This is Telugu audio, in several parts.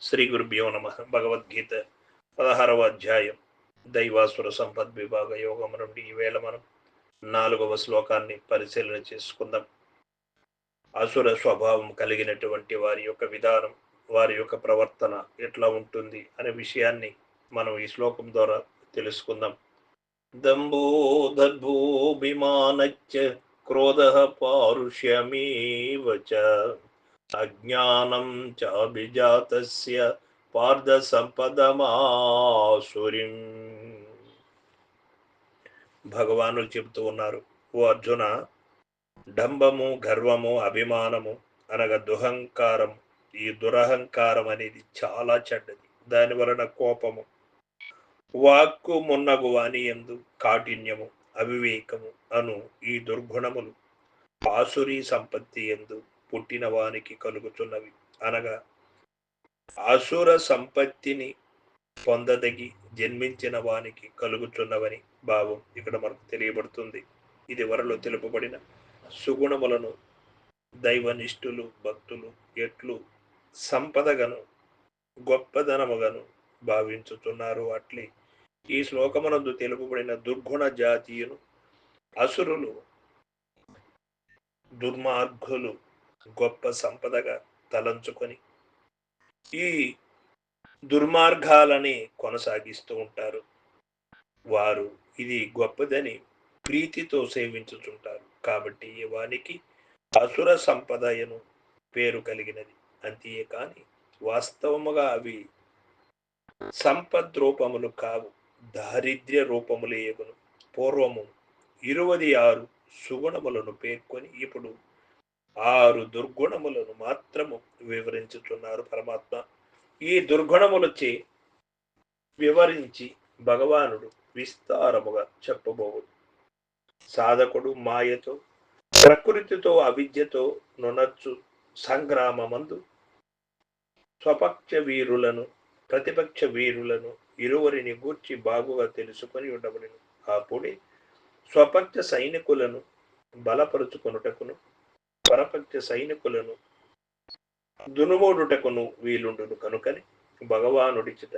శ్రీ గురుభ్యో నమ. భగవద్గీత 16వ అధ్యాయం దైవాసుర సంపద్విభాగ యోగం నుండి ఈవేళ మనం 4వ శ్లోకాన్ని పరిశీలన చేసుకుందాం. అసుర స్వభావం కలిగినటువంటి వారి యొక్క విధానం, వారి యొక్క ప్రవర్తన ఎట్లా ఉంటుంది అనే విషయాన్ని మనం ఈ శ్లోకం ద్వారా తెలుసుకుందాం. దంభో దర్భోభిమానచ్చ క్రోధః పారుష్యమేవ చ అజ్ఞానం చాభిజాతస్య పార్థ సంపదమాసురిం. భగవానులు చెబుతూ ఉన్నారు, ఓ అర్జున, డంబము, గర్వము, అభిమానము అనగా దుహంకారం, ఈ దురహంకారం అనేది చాలా చెడ్డది. దాని వలన కోపము, వాక్కు మున్నగు వాని యందు కాఠిన్యము, అవివేకము అను ఈ దుర్గుణములు ఆసురీ సంపత్తి యందు పుట్టిన వానికి కలుగుతున్నవి. అనగా అసుర సంపత్తిని పొందదగి జన్మించిన వానికి కలుగుతున్నవని భావం ఇక్కడ మనకు తెలియబడుతుంది. ఇది వరలో తెలుపబడిన సుగుణములను దైవనిష్ఠులు భక్తులు ఎట్లు సంపదగను గొప్పదనముగను భావించుతున్నారు, అట్లే ఈ శ్లోకమునందు తెలుపబడిన దుర్గుణ జాతీయులు అసురులు, దుర్మార్గులు గొప్ప సంపదగా తలంచుకొని ఈ దుర్మార్గాలని కొనసాగిస్తూ ఉంటారు. వారు ఇది గొప్పదని ప్రీతితో సేవించుతుంటారు. కాబట్టి వానికి అసుర సంపదయను పేరు కలిగినది. అంతే కాని వాస్తవముగా అవి సంపద్రూపములు కావు, దారిద్ర్య రూపములే ఎగును. పూర్వము 26 సుగుణములను పేర్కొని ఇప్పుడు 6 దుర్గుణములను మాత్రము వివరించుతున్నారు పరమాత్మ. ఈ దుర్గుణములచే వివరించి భగవానుడు విస్తారముగా చెప్పబోవుడు. సాధకుడు మాయతో ప్రకృతితో అవిద్యతో నునర్చు సంగ్రామమందు స్వపక్ష వీరులను ప్రతిపక్ష వీరులను ఇరువురిని గూర్చి బాగుగా తెలుసుకొని ఉండబడిను. అప్పుడే స్వపక్ష సైనికులను బలపరుచుకొనుటకును పరపక్ష సైనికులను దునుమోడుటకును వీలుండును. కనుకని భగవానుడిచిట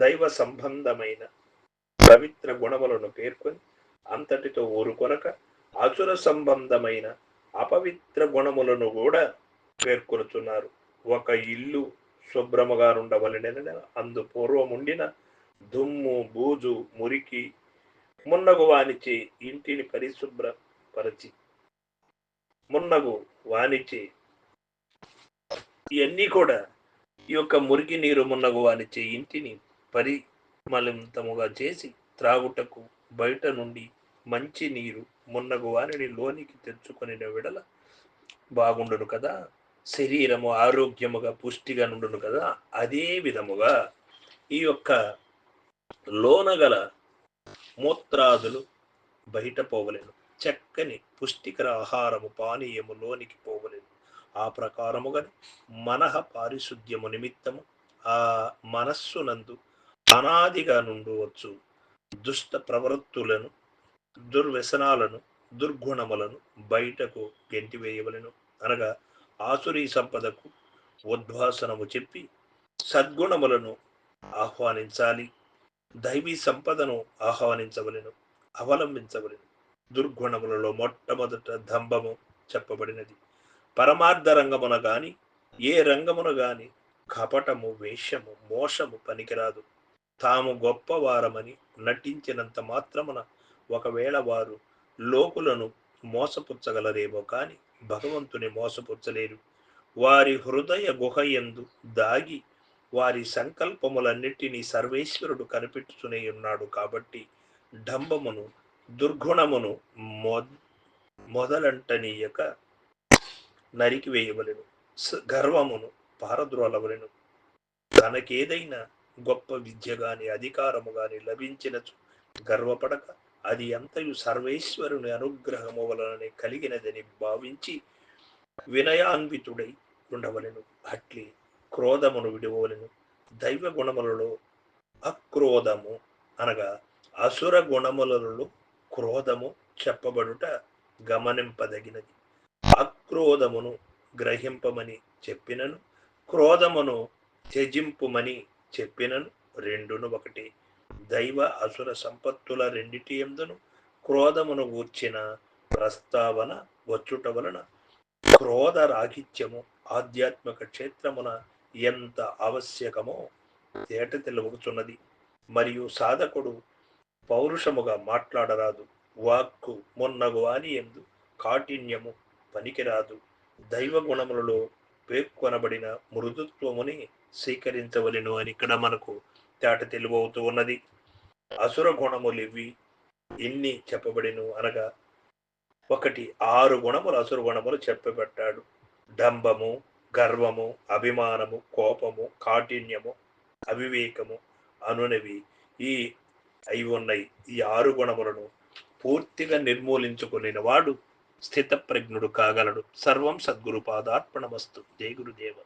దైవ సంబంధమైన పవిత్ర గుణములను పేర్కొని అంతటితో ఊరుకొనక అసుర సంబంధమైన అపవిత్ర గుణములను కూడా పేర్కొనుతున్నారు. ఒక ఇల్లు శుభ్రముగా ఉండవలెనని అందు పూర్వముండిన దుమ్ము, బూజు, మురికి మున్నగు వానిచే ఇంటిని పరిశుభ్రపరచి మున్నగు వానిచే ఇవన్నీ కూడా ఈ యొక్క మురికి నీరు మున్నగు వానిచే ఇంటిని పరిమళితముగా చేసి త్రాగుటకు బయట నుండి మంచి నీరు మున్నగు వానిని లోనికి తెచ్చుకొని విడల బాగుండును కదా, శరీరము ఆరోగ్యముగా పుష్టిగా నుండును కదా. అదే విధముగా ఈ యొక్క లోనగల మూత్రాదులు బయట పోవలేను, చక్కని పుష్టికర ఆహారము పానీయము లోనికి పోవలేను. ఆ ప్రకారముగా మనః పారిశుద్ధ్యము నిమిత్తము ఆ మనస్సునందు అనాదిగా నుండవచ్చు దుష్ట ప్రవృత్తులను, దుర్వ్యసనాలను, దుర్గుణములను బయటకు గెంటివేయవలను. అనగా ఆసురీ సంపదకు ఉద్వాసనము చెప్పి సద్గుణములను ఆహ్వానించాలి, దైవీ సంపదను ఆహ్వానించవలను, అవలంబించవలను. దుర్గుణములలో మొట్టమొదట దంభము చెప్పబడినది. పరమార్థ రంగమున గాని ఏ రంగమున గాని కపటము, వేషము, మోసము పనికిరాదు. తాము గొప్పవారమని నటించినంత మాత్రమున ఒకవేళ వారు లోకులను మోసపుచ్చగలరేమో కాని భగవంతుని మోసపుచ్చలేరు. వారి హృదయ గుహయందు దాగి వారి సంకల్పములన్నిటినీ సర్వేశ్వరుడు కనిపెట్టుచునే ఉన్నాడు. కాబట్టి డంబమును, దుర్గుణమును మొదలంటనీయక నరికివేయవలెను, గర్వమును పారద్రోలవలెను. తనకేదైనా గొప్ప విద్య గాని అధికారము గాని లభించినచు గర్వపడక అది అంతయు సర్వేశ్వరుని అనుగ్రహము వలననే కలిగినదని భావించి వినయాన్వితుడై ఉండవలెను. అట్లే క్రోధమును విడువవలెను. దైవ గుణములలో అక్రోధము అనగా అసుర గుణములలో క్రోధము చెప్పబడుట గమనింపదగినది. అక్రోధమును గ్రహింపమని చెప్పినను క్రోధమును త్యజింపుమని చెప్పినను రెండును ఒకటి. దైవ అసుర సంపత్తుల రెండిటి ఎందును క్రోధమును గూర్చిన ప్రస్తావన వచ్చుట వలన క్రోధ రాహిత్యము ఆధ్యాత్మిక క్షేత్రమున ఎంత ఆవశ్యకమో తేట తెలుగుతున్నది. మరియు సాధకుడు పౌరుషముగా మాట్లాడరాదు. వాక్కు మొన్నగు వాని ఎందు కాఠిన్యము పనికిరాదు. దైవ గుణములలో పేర్కొనబడిన మృదుత్వముని స్వీకరించవలెను అని ఇక్కడ మనకు తేట తెలుగవుతూ ఉన్నది. అసుర గుణములివి ఎన్ని చెప్పబడిను అనగా, ఒకటి 6 గుణములు అసుర గుణములు చెప్పబెట్టాడు. డంబము, గర్వము, అభిమానము, కోపము, కాఠిన్యము, అవివేకము అనునవి ఈ అయి ఉన్నాయి. ఈ 6 గుణములను పూర్తిగా నిర్మూలించుకుని వాడు స్థితప్రజ్ఞుడు కాగలడు. సర్వం సద్గురు పాదార్పణమస్తు. జై గురుదేవ.